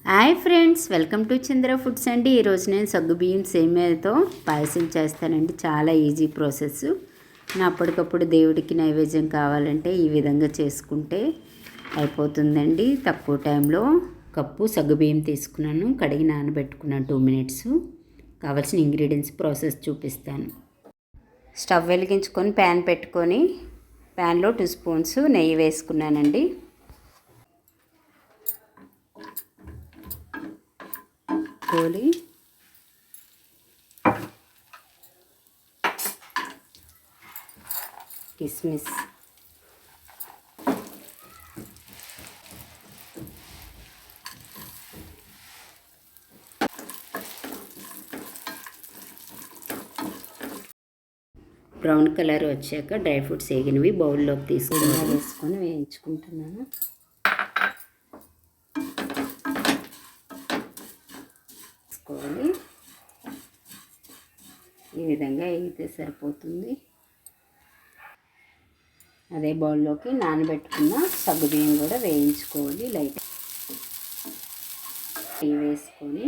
Hi friends, welcome to Chandra foods అండి. ఈరోజు నేను సగ్గుబియ్యం సేమియాతో పాయసం చేస్తానండి. చాలా ఈజీ ప్రాసెస్. అప్పటికప్పుడు దేవుడికి నైవేద్యం కావాలంటే ఈ విధంగా చేసుకుంటే అయిపోతుందండి. తక్కువ టైంలో కప్పు సగ్గుబియ్యం తీసుకున్నాను, కడిగి నానబెట్టుకున్నాను 2 మినిట్స్. కావాల్సిన ఇంగ్రీడియంట్స్ ప్రాసెస్ చూపిస్తాను. స్టవ్ వెలిగించుకొని ప్యాన్ పెట్టుకొని ప్యాన్లో 2 స్పూన్స్ నెయ్యి వేసుకున్నానండి. కోలి కిస్మిస్, బ్రౌన్ కలర్ వచ్చాక డ్రై ఫ్రూట్స్ వేగినవి బౌల్లోకి వేసుకొని వేయించుకుంటున్నాను. వేసుకోవాలి. ఈ విధంగా వేగితే సరిపోతుంది. అదే బౌల్లోకి నానబెట్టుకున్న సగ్గుబియ్యం కూడా వేయించుకోవాలి. లైట్ వేసుకొని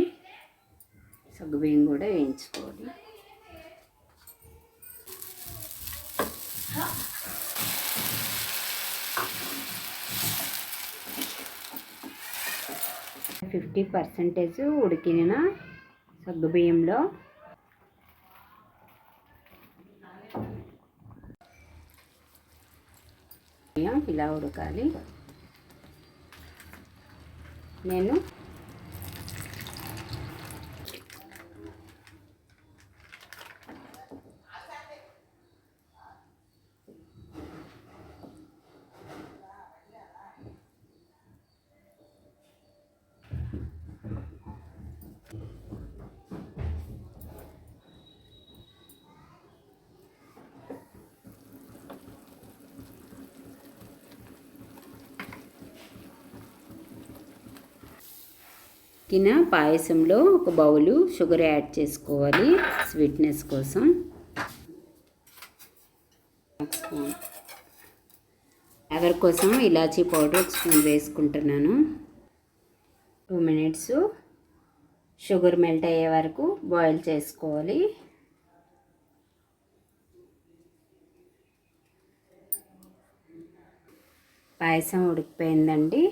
సగ్గుబియ్యం కూడా వేయించుకోవాలి. 50% ఉడికిన సగ్గుబియ్యంలో ఇలా ఉడకాలి. నేను పాయసంలో ఒక బౌలు షుగర్ యాడ్ చేసుకోవాలి స్వీట్నెస్ కోసం. ఫ్లేవర్ కోసం ఇలాచీ పౌడర్ 1 స్పూన్ వేసుకుంటున్నాను. 2 మినిట్స్ షుగర్ మెల్ట్ అయ్యే వరకు బాయిల్ చేసుకోవాలి. పాయసం ఉడికిపోయిందండి.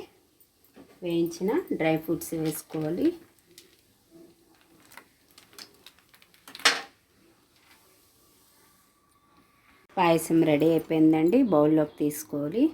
వేయించిన డ్రై ఫ్రూట్స్ వేసుకోవాలి. పాయసం రెడీ అయిపోయిందండి. బౌల్లోకి తీసుకోవాలి.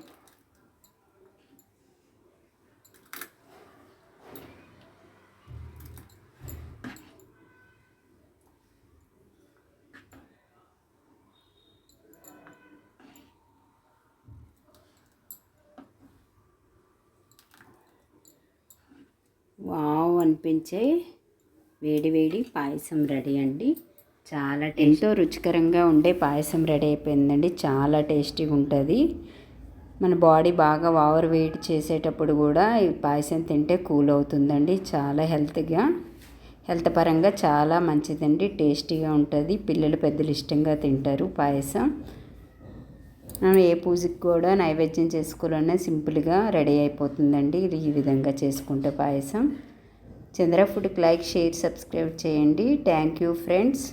వావ్ అనిపించే వేడి వేడి పాయసం రెడీ అండి. చాలా ఎంతో రుచికరంగా ఉండే పాయసం రెడీ అయిపోయిందండి. చాలా టేస్టీగా ఉంటుంది. మన బాడీ బాగా ఓవర్ వెయిట్ చేసేటప్పుడు కూడా ఈ పాయసం తింటే కూల్ అవుతుందండి. చాలా హెల్త్ పరంగా చాలా మంచిదండి. టేస్టీగా ఉంటుంది. పిల్లలు పెద్దలు ఇష్టంగా తింటారు పాయసం. మనం ఏ పూజకి కూడా నైవేద్యం చేసుకోవాలన్నా సింపుల్గా రెడీ అయిపోతుందండి. ఈ విధంగా చేసుకుంటే పాయసం. చంద్ర ఫుడ్కి లైక్, షేర్, సబ్స్క్రైబ్ చేయండి. Thank you friends.